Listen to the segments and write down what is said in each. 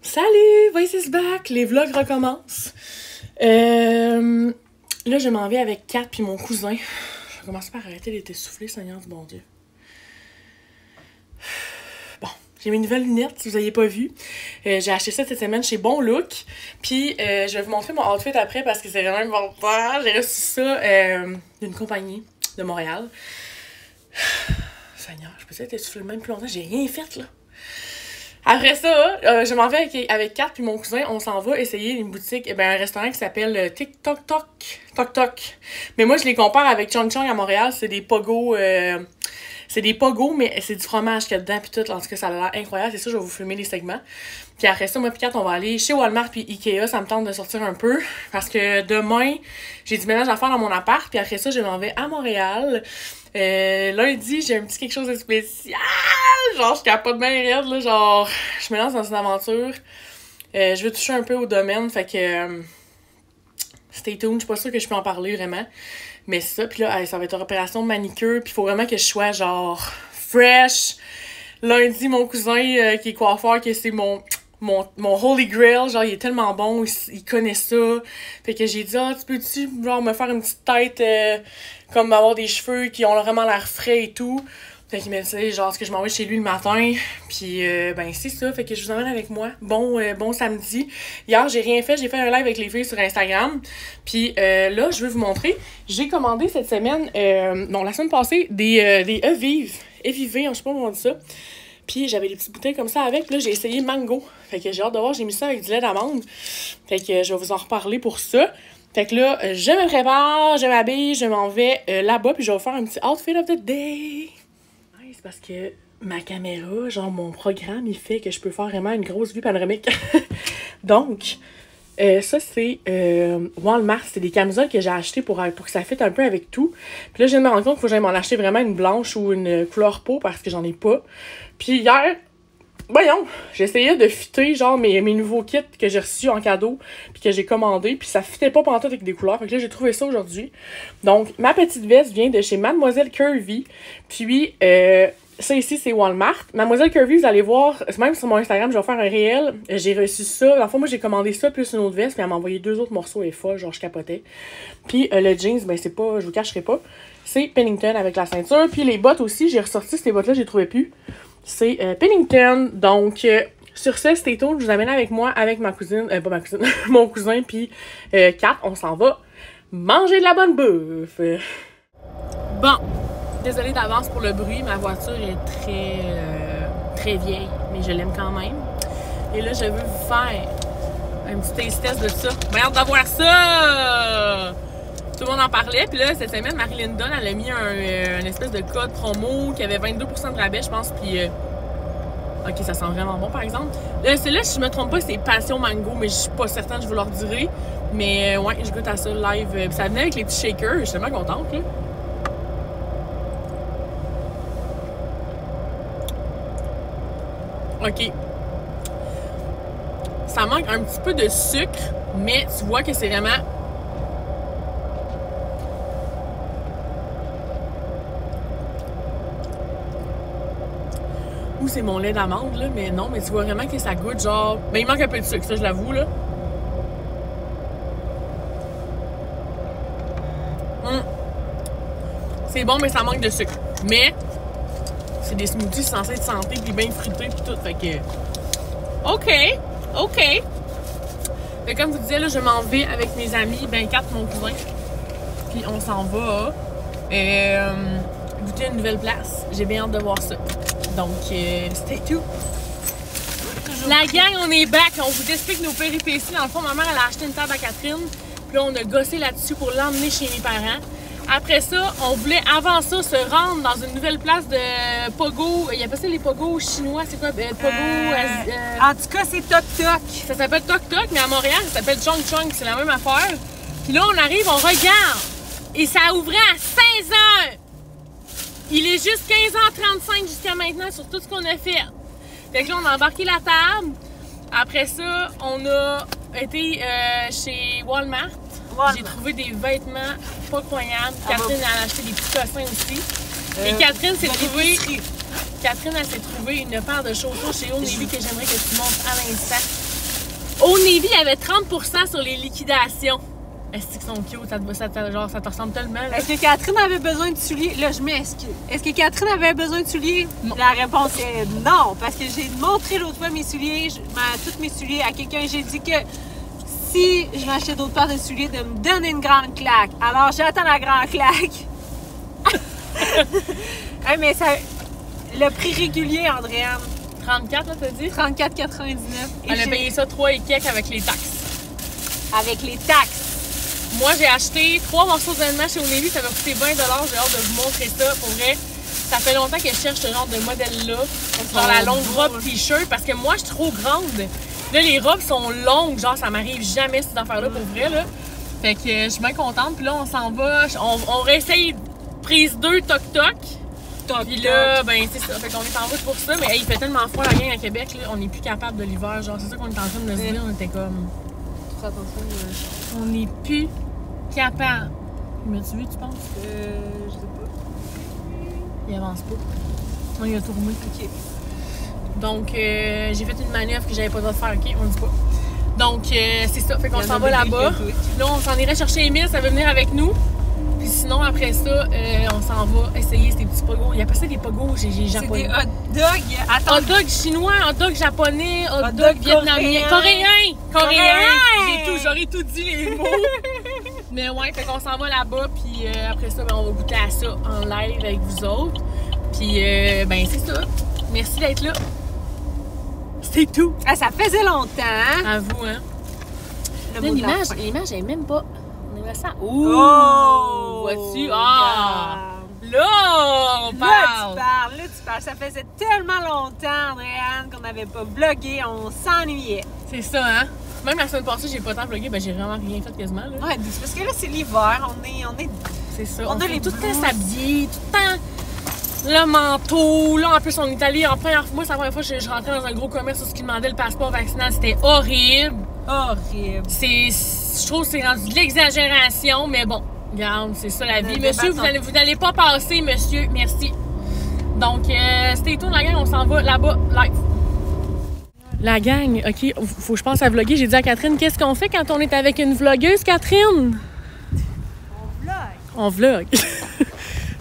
Salut, Voice is back, les vlogs recommencent. Là, je m'en vais avec Kat puis mon cousin. Je vais commencer par arrêter d'être essoufflée, Seigneur du bon Dieu. Bon, j'ai mes nouvelles lunettes, si vous n'aviez pas vu. J'ai acheté ça cette semaine chez Bon Look. Puis, je vais vous montrer mon outfit après parce que c'est vraiment important. J'ai reçu ça d'une compagnie de Montréal. Seigneur, je peux être essoufflée même plus longtemps. J'ai rien fait, là. Après ça, je m'en vais avec Kat puis mon cousin, on s'en va essayer une boutique, un restaurant qui s'appelle Tok Tok. Mais moi, je les compare avec Chong Chong à Montréal, c'est des pogos, mais c'est du fromage qu'il y a dedans puis tout, en tout cas, ça a l'air incroyable, c'est ça, je vais vous filmer les segments. Puis après ça, moi puis Kat, on va aller chez Walmart puis Ikea, ça me tente de sortir un peu, parce que demain, j'ai du ménage à faire dans mon appart, puis après ça, je m'en vais à Montréal. Lundi, j'ai un petit quelque chose de spécial. Genre, je capote bien raide, là. Genre, je me lance dans une aventure. Je veux toucher un peu au domaine, fait que... stay tuned, je suis pas sûre que je peux en parler vraiment. Mais c'est ça, puis là, ça va être une opération de manicure, puis il faut vraiment que je sois, genre, fresh. Lundi, mon cousin qui est coiffeur, que c'est mon holy grail, genre il est tellement bon, il connaît ça. Fait que j'ai dit, tu peux-tu genre me faire une petite tête comme avoir des cheveux qui ont vraiment l'air frais et tout. Fait qu'il m'a dit genre ce que je m'en vais chez lui le matin. Puis ben c'est ça, fait que je vous emmène avec moi. Bon samedi. Hier j'ai rien fait, j'ai fait un live avec les filles sur Instagram. Puis là je vais vous montrer. J'ai commandé cette semaine, la semaine passée, des Evive, je sais pas comment on dit ça. Puis j'avais des petites bouteilles comme ça avec. Puis là, j'ai essayé mango. Fait que j'ai hâte de voir. J'ai mis ça avec du lait d'amande. Fait que je vais vous en reparler pour ça. Fait que là, je me prépare, je m'habille, je m'en vais là-bas. Puis je vais vous faire un petit outfit of the day. C'est parce que ma caméra, genre mon programme, il fait que je peux faire vraiment une grosse vue panoramique. Donc, ça c'est Walmart. C'est des camisoles que j'ai achetées pour que ça fitte un peu avec tout. Puis là, je viens de me rendre compte qu'il faut que j'aille m'en acheter vraiment une blanche ou une couleur peau parce que j'en ai pas. Puis hier, j'essayais de fitter genre mes nouveaux kits que j'ai reçus en cadeau puis que j'ai commandé, puis ça fitait pas pantoute avec des couleurs. Fait que là, j'ai trouvé ça aujourd'hui. Donc, ma petite veste vient de chez Mademoiselle Curvy. Puis, ça ici, c'est Walmart. Mademoiselle Curvy, vous allez voir, même sur mon Instagram, je vais faire un réel. J'ai reçu ça. Dans le fond, moi, j'ai commandé ça plus une autre veste, puis elle m'a envoyé 2 autres morceaux et folle, genre je capotais. Puis, le jeans, c'est pas, je vous cacherai pas, c'est Pennington avec la ceinture. Puis les bottes aussi, j'ai ressorti ces bottes-là, je les trouvais plus. C'est Pennington. Donc, sur ce, stay tuned, je vous amène avec moi, avec ma cousine, pas ma cousine, mon cousin, puis Kat, on s'en va manger de la bonne bouffe. Bon, désolée d'avance pour le bruit, ma voiture est très vieille, mais je l'aime quand même. Et là, je veux vous faire un petit taste test de ça. J'ai hâte d'avoir ça! Tout le monde en parlait, puis là, cette semaine, Marilyn Dunn, elle a mis un espèce de code promo qui avait 22% de rabais, je pense, puis... ok, ça sent vraiment bon, par exemple. Celle-là, si je me trompe pas, c'est Passion Mango, mais je suis pas certaine, je vous leur dirai. Mais ouais, je goûte à ça live. Puis ça venait avec les petits shakers, je suis tellement contente, là. Ok. Ça manque un petit peu de sucre, mais tu vois que c'est vraiment... Ou c'est mon lait d'amande, là, mais non, mais tu vois vraiment que ça goûte genre... Ben, il manque un peu de sucre, ça, je l'avoue, là. C'est bon, mais ça manque de sucre. Mais, c'est des smoothies censés être santé, puis bien fruités, puis tout, fait que... OK. Fait comme je vous disais, là, je m'en vais avec mes amis, Kat, mon cousin. Puis on s'en va goûter une nouvelle place. J'ai bien hâte de voir ça. Donc, stay tuned. La gang, on est back. On vous explique nos péripéties. Dans le fond, ma mère, elle a acheté une table à Catherine. Puis là, on a gossé là-dessus pour l'emmener chez mes parents. Après ça, on voulait, avant ça, se rendre dans une nouvelle place de pogo. Il y a pas ça, les pogos chinois. C'est quoi? En tout cas, c'est Tok Tok. Ça s'appelle Tok Tok, mais à Montréal, ça s'appelle Chong Chong. C'est la même affaire. Puis là, on arrive, on regarde. Et ça ouvrait à 16h. Il est juste 15h35 jusqu'à maintenant sur tout ce qu'on a fait. Fait que là, on a embarqué la table. Après ça, on a été chez Walmart. J'ai trouvé des vêtements pas croyables. Catherine, elle a acheté des petits cossins aussi. Et Catherine s'est trouvée... Catherine, elle s'est trouvé une paire de chaussures chez Old Navy que j'aimerais que tu montres à l'instant. Old Navy avait 30% sur les liquidations. Est-ce qu'ils sont cute? Ça te ressemble tellement. Est-ce que Catherine avait besoin de souliers? Là, je m'excuse. Est-ce que Catherine avait besoin de souliers? Non. La réponse est non, parce que j'ai montré l'autre fois mes souliers, tous mes souliers à quelqu'un. J'ai dit que si je m'achetais d'autres paires de souliers, de me donner une grande claque. Alors, j'attends la grande claque. Hey, mais ça... Le prix régulier, Andréane. 34, là, t'as dit? 34,99. Elle a payé ça 3 et quelques avec les taxes. Avec les taxes. Moi, j'ai acheté 3 morceaux de vêtements chez Old Navy. Ça m'a coûté 20 $. J'ai hâte de vous montrer ça. Pour vrai, ça fait longtemps que je cherche ce genre de modèle-là. Genre la longue robe t-shirt. Parce que moi, je suis trop grande. Là, les robes sont longues. Genre, ça m'arrive jamais ces affaires-là pour vrai, là. Fait que je suis bien contente. Puis là, on s'en va. On réessaye prise 2 toc-toc. Puis là, ben, c'est ça. Fait qu'on est en route pour ça. Mais hey, il fait tellement froid la gang à Québec, là. On n'est plus capable de l'hiver. Genre, c'est ça qu'on est en train de se dire. On était comme. On n'est plus capable. M'as-tu vu, tu penses? Je sais pas. Il avance pas. Non, il a tourné. OK. Donc, j'ai fait une manœuvre que j'avais pas le droit de faire. OK, on dit pas. Donc, c'est ça. Fait qu'on s'en va là-bas. Là, on s'en irait chercher Émile. Ça veut venir avec nous. Puis sinon, après ça, on s'en va essayer ces petits pogos. Il y a pas ça des pogos, j'ai japonais. C'est des hot dogs. Attends. Hot dog chinois, hot dog japonais, hot dog vietnamien. Coréen! J'aurais tout dit les mots. Mais ouais, fait qu'on s'en va là-bas. Puis après ça, ben, on va goûter à ça en live avec vous autres. Puis ben, c'est ça. Merci d'être là. C'est tout. Ah, ça faisait longtemps. Hein? À vous, hein. L'image, elle est même pas... Ça. Ouh! Oh! Vois-tu? Ah! Là, on parle! Là, tu parles. Ça faisait tellement longtemps, Andréane, qu'on n'avait pas vlogué. On s'ennuyait. C'est ça, hein? Même la semaine passée, j'ai pas tant vlogué. Ben, j'ai vraiment rien fait quasiment, là. Ouais, parce que là, c'est l'hiver. On est... C'est ça. On a les tout le temps s'habiller, tout le temps le manteau. Là, en plus, on est allé en première fois. Moi, c'est la première fois que je rentrais dans un gros commerce où ce qui demandait le passeport vaccinal. C'était horrible. Horrible. Je trouve que c'est rendu de l'exagération, mais bon, regarde, c'est ça la vie. Monsieur, vous n'allez pas passer, monsieur. Merci. Donc, c'était tout, la gang, on s'en va là-bas, live. La gang, OK, faut que je pense à vlogger. J'ai dit à Catherine, qu'est-ce qu'on fait quand on est avec une vlogueuse, Catherine? On vlog.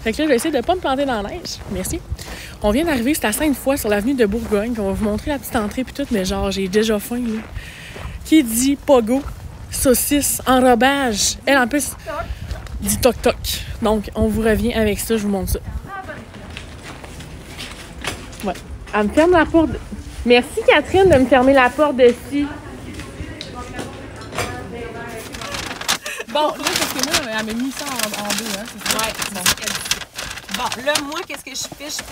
Fait que là, je vais essayer de ne pas me planter dans la neige. Merci. On vient d'arriver, c'est à Sainte-Foy, sur l'avenue de Bourgogne. On va vous montrer la petite entrée puis tout, mais genre, j'ai déjà faim, là. Qui dit pogo, saucisse, enrobage? Elle, en plus, dit toc-toc. Donc, on vous revient avec ça, je vous montre ça. Ouais. Elle me ferme la porte. Merci, Catherine, de me fermer la porte dessus. Bon, là, parce que moi, elle m'a mis ça en deux, hein, c'est ça? Ouais, c'est ce qu'elle dit. Bon, là, moi, qu'est-ce que je fais? Je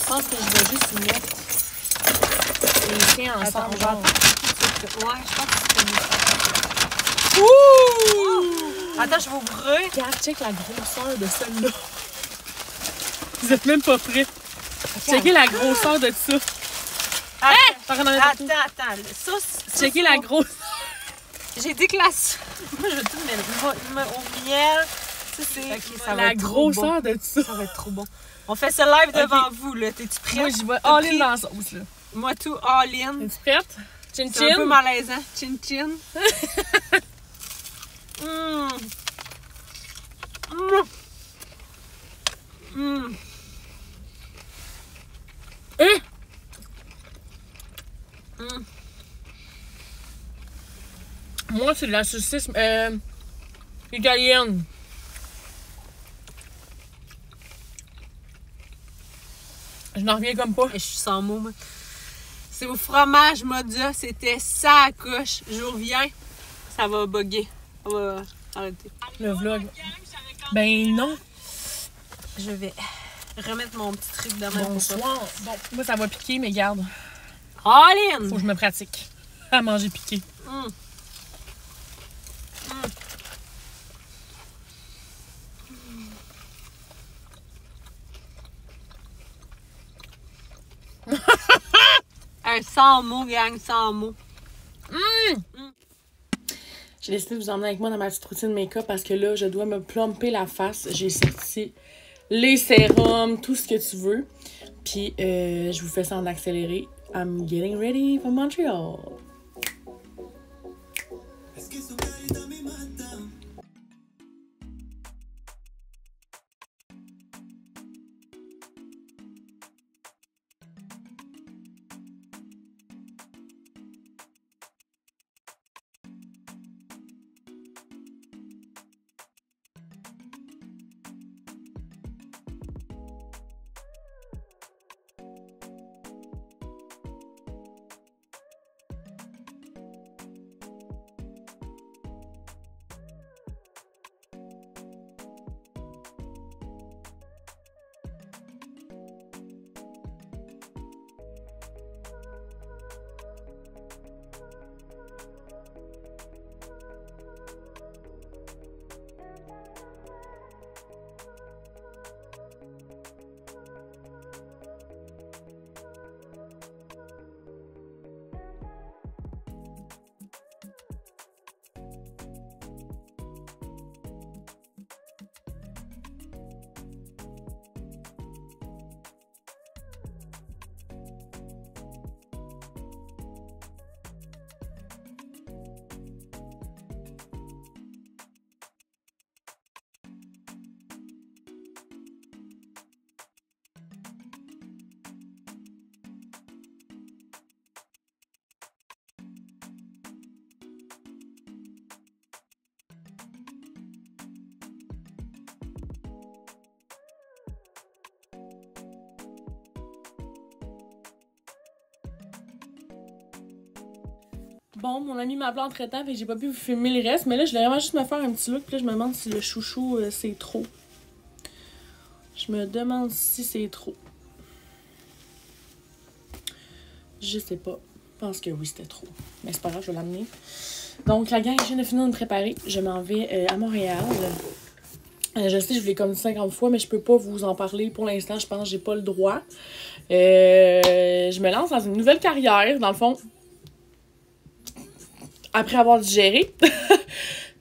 pense que je vais juste mettre les chiens ensemble. Genre. Ouais, je pense que c'est mieux. Ouh! Attends, je vais ouvrir. Regarde, check la grosseur de celle-là. Vous êtes même pas prêts. Checkez la grosseur de ça. Attends. Checkez la grosseur. J'ai dit que la... Moi, je vais tout mettre au miel. Ça, c'est... Okay, ça va la être grosseur bon. de ça. Ça va être trop bon. On fait ce live devant vous, là. T'es-tu prête? Moi, j'y vais all-in dans la sauce, là. Moi, tout all-in. T'es-tu prête? Chin-chin. C'est un peu malaisant. Chin-chin. Moi, c'est de la saucisse italienne. Je n'en reviens comme pas. Je suis sans mots, moi. C'est au fromage Modia. C'était ça à couche. Je reviens. Ça va bugger. On va arrêter. Le vlog. Ben non. Je vais remettre mon petit truc dans ma Bonsoir. Bon, moi, ça va piquer, mais garde. All-in! Faut que je me pratique à manger piqué. Sans mots, gang, sans mots. J'ai décidé de vous emmener avec moi dans ma petite routine make-up parce que là, je dois me plumper la face. J'ai sorti les sérums, tout ce que tu veux. Puis, je vous fais ça en accéléré. I'm getting ready for Montreal. Bon, mon ami m'a appelé entre-temps, fait que j'ai pas pu vous filmer le reste. Mais là, je voulais vraiment juste me faire un petit look. Puis là, je me demande si le chouchou, c'est trop. Je me demande si c'est trop. Je sais pas. Je pense que oui, c'était trop. Mais c'est pas grave, je vais l'amener. Donc, la gang, je viens de finir de me préparer. Je m'en vais à Montréal. Je sais, je vous l'ai comme dit 50 fois, mais je peux pas vous en parler pour l'instant. Je pense que j'ai pas le droit. Je me lance dans une nouvelle carrière, dans le fond. Après avoir digéré.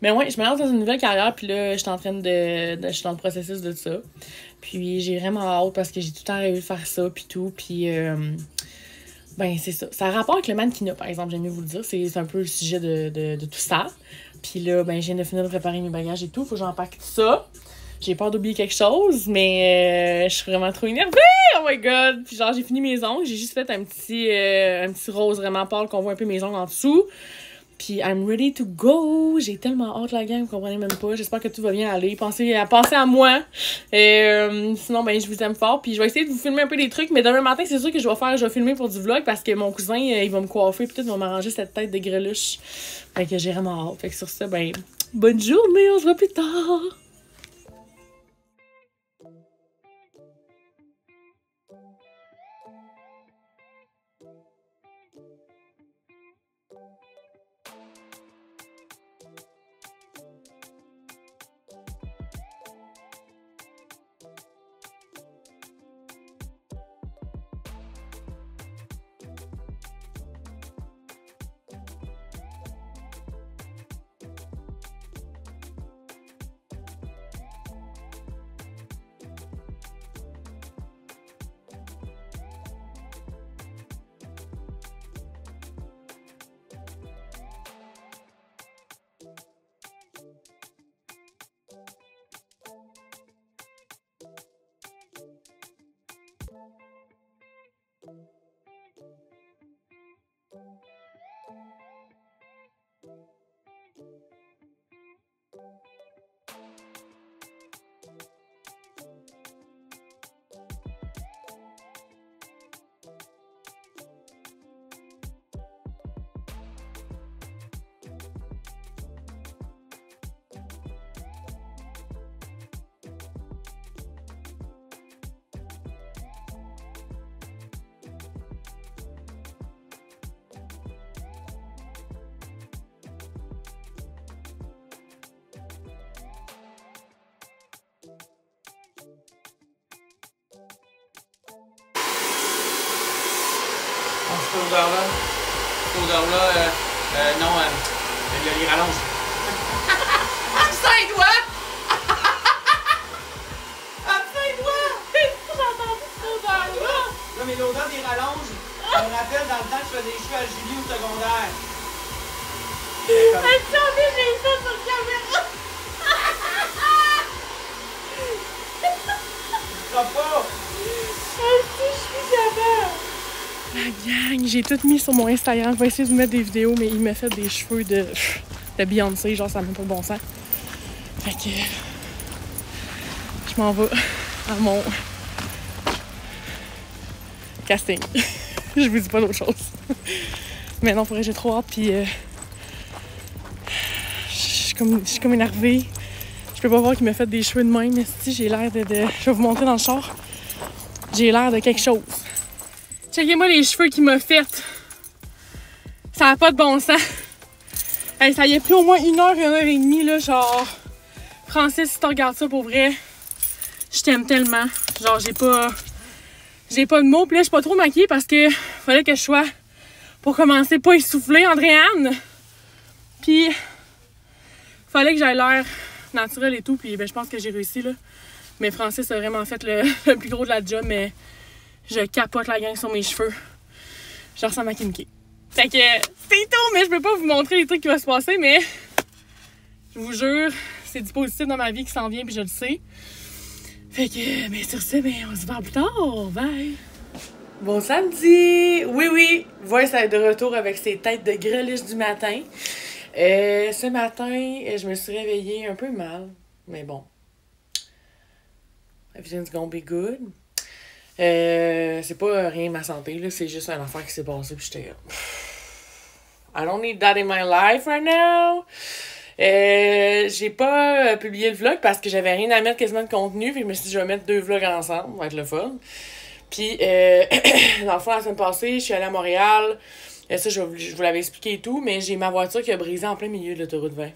Mais ouais, je me lance dans une nouvelle carrière, puis là, je suis en train je suis dans le processus de ça. Puis j'ai vraiment hâte parce que j'ai tout le temps rêvé de faire ça, puis tout. Puis, ben, c'est ça. Ça a rapport avec le mannequinat, par exemple, j'aime mieux vous le dire. C'est un peu le sujet de tout ça. Puis là, ben, je viens de finir de préparer mes bagages et tout. Faut que j'empaque tout ça. J'ai peur d'oublier quelque chose, mais je suis vraiment trop énervée! Oh my god! Puis genre, j'ai fini mes ongles. J'ai juste fait un petit rose vraiment pâle qu'on voit un peu mes ongles en dessous. Puis I'm ready to go. J'ai tellement hâte, la gang, vous comprenez même pas. J'espère que tout va bien aller. Pensez à moi. Sinon, ben, je vous aime fort. Puis je vais essayer de vous filmer un peu des trucs. Mais demain matin, c'est sûr que je vais filmer pour du vlog parce que mon cousin, il va me coiffer. Peut-être qu'il va m'arranger cette tête de greluche. Fait que j'ai vraiment hâte. Fait que sur ça, ben, bonne journée. On se voit plus tard. cette odeur-là. Cette odeur-là, non, il y a les rallonges. Abside-toi! Abside-toi! J'ai entendu cette odeur-là! Non, mais l'odeur des rallonges, ça me rappelle dans le temps que je faisais des cheveux à Julie au secondaire. Attendez, j'ai eu ça sur caméra! Je crois pas. Je suis capable! La gang, j'ai tout mis sur mon Instagram. Je vais essayer de vous mettre des vidéos, mais il m'a fait des cheveux de Beyoncé, genre ça n'a même pas de bon sens. Fait que je m'en vais à mon casting. Je vous dis pas d'autre chose. Mais non, pour vrai, j'ai trop hâte, puis je suis comme énervée. Je peux pas voir qu'il m'a fait des cheveux de même, mais si j'ai l'air de... Je vais vous montrer dans le char. J'ai l'air de quelque chose. Checkez-moi les cheveux qu'il m'a fait. Ça n'a pas de bon sens. Hey, ça y a pris au moins 1 heure et demie, là, genre... Francis, si tu regardes ça pour vrai, je t'aime tellement. Genre, j'ai pas de mots. Puis là, je suis pas trop maquillée parce que fallait que je sois, pour commencer, pas essoufflée, Andréane. Puis, fallait que j'aille l'air naturel et tout. Puis, ben, je pense que j'ai réussi, là. Mais Francis a vraiment fait le plus gros de la job, mais je capote la gang sur mes cheveux. Je ressemble à Kim K. Fait que c'est tout, mais je peux pas vous montrer les trucs qui vont se passer, mais je vous jure, c'est du positif dans ma vie qui s'en vient, puis je le sais. Fait que, mais sur ce, ben, on se voit plus tard. Bye! Bon samedi! Oui, Voice est de retour avec ses têtes de greluche du matin. Ce matin, je me suis réveillée un peu mal, mais bon. Everything's gonna be good. C'est pas rien ma santé, là, c'est juste une affaire qui s'est passée, puis j'étais... I don't need that in my life right now. J'ai pas publié le vlog parce que j'avais rien à mettre quasiment de contenu, puis je me suis dit je vais mettre 2 vlogs ensemble, ça va être le fun. Puis dans le fond, la semaine passée, je suis allée à Montréal. Ça, je vous l'avais expliqué et tout, mais j'ai ma voiture qui a brisé en plein milieu de l'autoroute 20.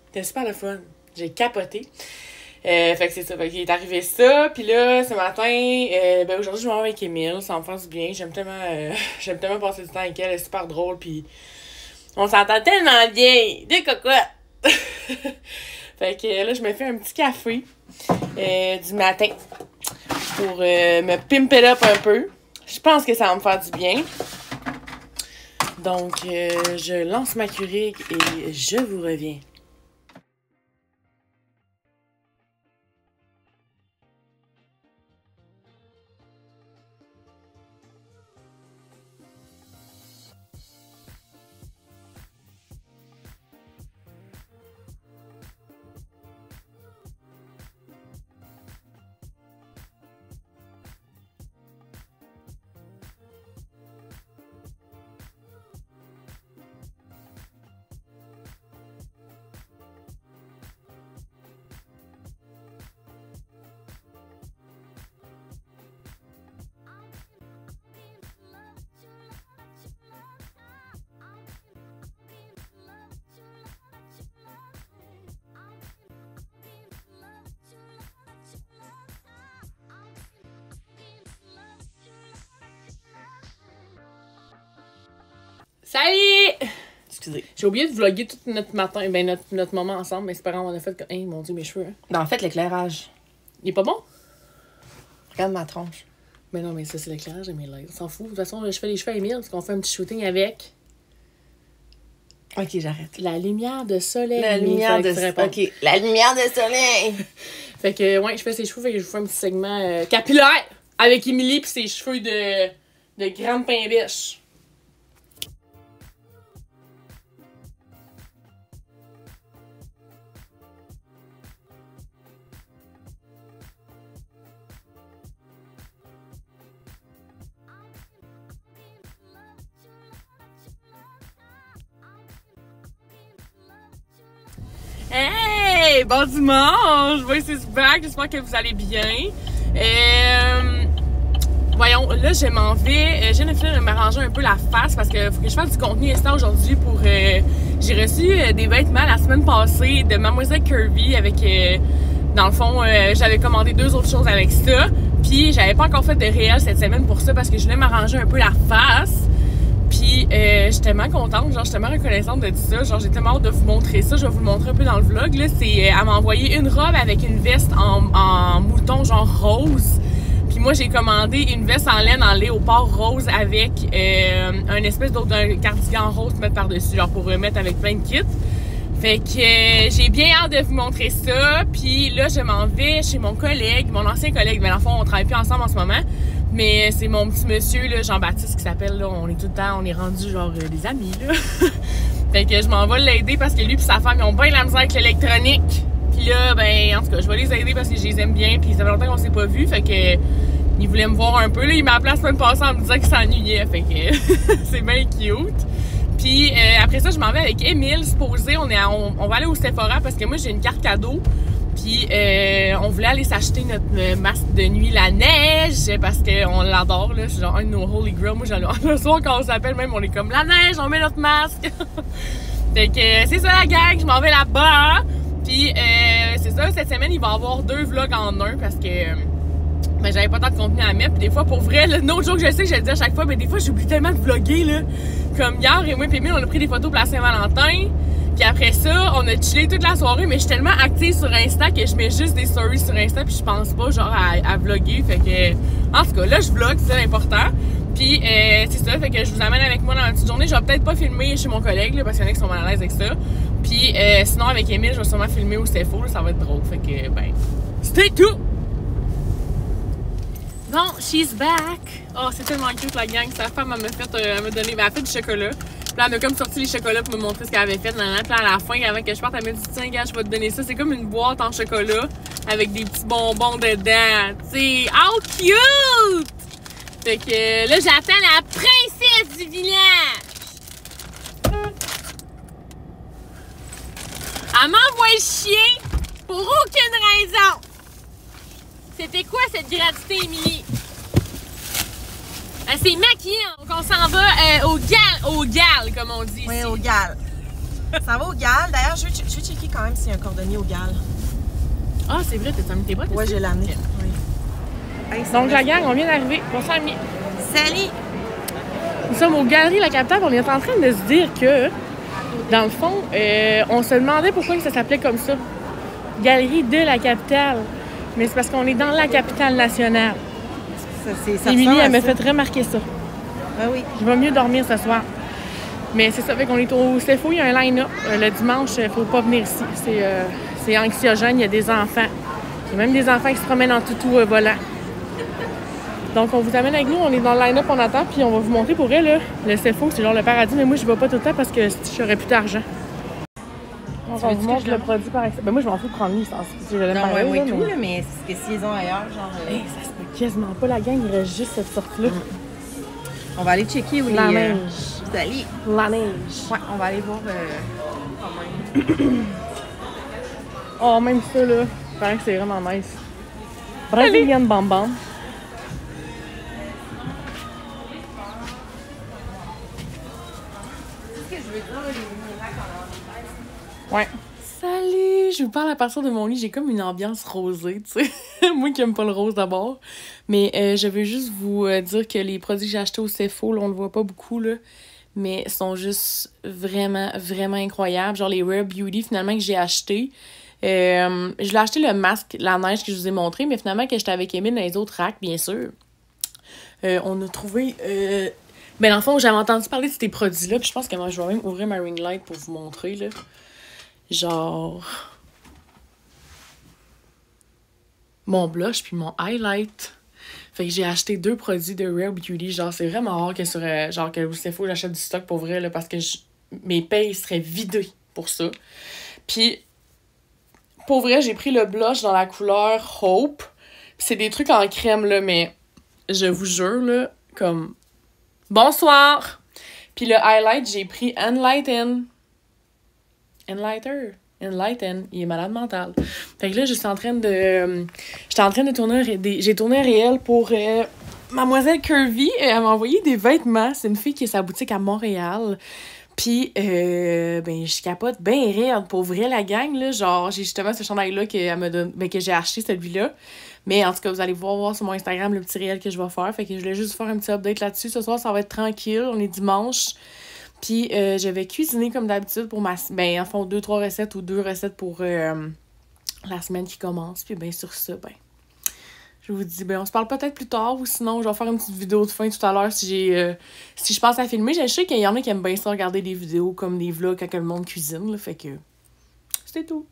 C'était super le fun. J'ai capoté. Fait que c'est ça. Fait qu'il est arrivé ça. Puis là, ce matin, ben aujourd'hui, je m'en vais avec Émile. Ça me fait du bien. J'aime tellement passer du temps avec elle. Elle est super drôle. Puis on s'entend tellement bien. Des cocottes. Fait que là, je me fais un petit café du matin pour me pimp it up un peu. Je pense que ça va me faire du bien. Donc, je lance ma Keurig et je vous reviens. Salut! Excusez. J'ai oublié de vlogger tout notre matin, ben notre moment ensemble, mais c'est pas grave, on a fait que... Hey, mon Dieu, mes cheveux, hein. Ben, en fait, l'éclairage. Il est pas bon? Regarde ma tronche. Mais non, mais ça, c'est l'éclairage de mes lèvres. On s'en fout. De toute façon, je fais les cheveux à Émile parce qu'on fait un petit shooting avec... Ok, j'arrête. La lumière de soleil. La lumière de soleil. Ok, la lumière de soleil. Fait que, ouais, je fais ses cheveux, fait que je vous fais un petit segment capillaire avec Émilie pis ses cheveux de grande pain biche. Hey! Bon dimanche! Voici back, j'espère que vous allez bien. Voyons, là, je m'en vais. Je viens de m'arranger un peu la face parce que faut que je fasse du contenu Insta aujourd'hui pour... j'ai reçu des vêtements la semaine passée de Mademoiselle Curvy avec... dans le fond, j'avais commandé 2 autres choses avec ça. Puis, j'avais pas encore fait de réel cette semaine pour ça parce que je voulais m'arranger un peu la face. Puis, je suis tellement contente, genre, je suis tellement reconnaissante de tout ça. Genre, j'ai tellement hâte de vous montrer ça. Je vais vous le montrer un peu dans le vlog, là. Elle m'a envoyé une robe avec une veste en mouton, genre rose. Puis moi, j'ai commandé une veste en laine en léopard rose avec un espèce d'un cardigan rose pour mettre par-dessus, genre pour remettre avec plein de kits. Fait que j'ai bien hâte de vous montrer ça. Puis là, je m'en vais chez mon collègue, mon ancien collègue. Mais dans le fond, on travaille plus ensemble en ce moment. Mais c'est mon petit monsieur, là, Jean-Baptiste, qui s'appelle, là, on est tout le temps, on est rendu genre des amis, là. Fait que je m'en vais l'aider parce que lui et sa femme, ils ont bien la misère avec l'électronique. Puis là, ben, en tout cas, je vais les aider parce que je les aime bien. Puis ça fait longtemps qu'on s'est pas vus. Fait que il voulait me voir un peu. Là, il m'a appelé la semaine passée en me disant qu'il s'ennuyait. Fait que c'est bien cute. Puis après ça, je m'en vais avec Émile, supposé. On va aller au Sephora parce que moi, j'ai une carte cadeau. Puis on voulait aller s'acheter notre masque de nuit, la neige, parce qu'on l'adore, là. C'est genre un de nos holy grail. Moi, le soir, quand on s'appelle, même, on est comme la neige, on met notre masque. Fait que c'est ça la gang, je m'en vais là-bas. Puis c'est ça, cette semaine, il va y avoir 2 vlogs en un parce que ben, j'avais pas tant de contenu à mettre. Puis des fois, pour vrai, là, no joke, je sais que je le dis à chaque fois, mais des fois, j'oublie tellement de vlogger, là. Comme hier, et moi et Émile, on a pris des photos pour la Saint-Valentin. Puis après ça, on a chillé toute la soirée, mais je suis tellement active sur Insta que je mets juste des stories sur Insta, puis je pense pas genre à vlogger. Fait que, en tout cas, là, je vlog, c'est l'important. Puis c'est ça, fait que je vous amène avec moi dans la petite journée. Je vais peut-être pas filmer chez mon collègue, là, parce qu'il y en a qui sont mal à l'aise avec ça. Puis sinon, avec Émile, je vais sûrement filmer au CFO, là, ça va être drôle. Fait que, ben, stay tuned! Bon, she's back! Oh, c'est tellement cute, la gang. Sa femme, elle m'a donné, ben, elle a fait du chocolat. Puis là, elle m'a comme sorti les chocolats pour me montrer ce qu'elle avait fait. Puis à la fin, avant que je parte, elle m'a dit, tiens, gars, je vais te donner ça. C'est comme une boîte en chocolat avec des petits bonbons dedans. Tu sais, how cute! Fait que là, j'attends la princesse du village. Elle m'envoie chier pour aucune raison. C'était quoi cette gratitude, Émilie? Elle s'est maquillée, donc on s'en va au gal, comme on dit. Oui, ici. au gal. Ça va au gal. D'ailleurs, je vais checker quand même s'il y a un cordonnier au gal. Ah, c'est vrai, t'as mis tes bottes? Ouais, j'ai l'amené. Okay. Oui. Hey, donc, la gang, on vient d'arriver. Bonsoir, Ami. Salut! Nous sommes aux Galeries La Capitale. On est en train de se dire que, dans le fond, on se demandait pourquoi ça s'appelait comme ça. Galerie de la Capitale. Mais c'est parce qu'on est dans la capitale nationale. Ça Émilie, elle m'a fait remarquer ça. Ah oui. Je vais mieux dormir ce soir. Mais c'est ça, fait qu'on est au CFO, il y a un line-up. Le dimanche, il ne faut pas venir ici. C'est anxiogène, il y a des enfants. Il y a même des enfants qui se promènent en toutou volant. Donc, on vous amène avec nous, on est dans le line-up, on attend, puis on va vous montrer pour elle, là, le CFO, c'est genre le paradis, mais moi, je ne vais pas tout le temps parce que j'aurais plus d'argent. Donc, on vous montre le produit par exemple. Ben, moi, je m'en fous de prendre lui, je l'aime pas. Oui, tout, là, mais c'est que s'ils ont ailleurs, genre. Hey, ça se peut quasiment pas, la gang, il reste juste cette sorte-là. On va aller checker où la neige. Salut! La neige. Ouais, on va aller voir. Oh, même ça, là, il paraît que c'est vraiment nice. Brazilian Bambam. Ouais. Salut! Je vous parle à partir de mon lit. J'ai comme une ambiance rosée, tu sais. Moi qui aime pas le rose d'abord. Mais je veux juste vous dire que les produits que j'ai achetés au CFO, là, on le voit pas beaucoup, là. Mais sont juste vraiment, vraiment incroyables. Genre les Rare Beauty, finalement, que j'ai acheté. Je l'ai acheté le masque, la neige que je vous ai montré, mais finalement, que j'étais avec Émile dans les autres racks, bien sûr. On a trouvé... Ben, dans le fond, j'avais entendu parler de ces produits-là, puis je pense que moi, je vais même ouvrir ma ring light pour vous montrer, là. Genre... mon blush puis mon highlight. Fait que j'ai acheté 2 produits de Rare Beauty. Genre, c'est vraiment rare que sur... genre, que c'est faux, j'achète du stock pour vrai, là, parce que mes payes seraient vidées pour ça. Puis, pour vrai, j'ai pris le blush dans la couleur Hope. Pis c'est des trucs en crème, là, mais je vous jure, là, comme... Bonsoir! Puis le highlight, j'ai pris Enlighten. Enlighten, il est malade mental. Fait que là, j'étais en train de tourner... J'ai tourné un réel pour Mademoiselle Curvy. Elle m'a envoyé des vêtements. C'est une fille qui a sa boutique à Montréal. Puis, ben, je capote bien raide. Pour vrai, la gang, là, genre, j'ai justement ce chandail-là que j'ai acheté, celui-là. Mais en tout cas, vous allez voir sur mon Instagram le petit réel que je vais faire. Fait que je voulais juste faire un petit update là-dessus. Ce soir, ça va être tranquille. On est dimanche. Puis, je vais cuisiner comme d'habitude pour ben, en fond, 2-3 recettes ou 2 recettes pour la semaine qui commence. Puis, ben, sur ça, ben, je vous dis, ben, on se parle peut-être plus tard ou sinon, je vais faire une petite vidéo de fin tout à l'heure si je pense à filmer. Je sais qu'il y en a qui aiment bien ça regarder des vidéos comme des vlogs quand le monde cuisine, là, fait que c'était tout.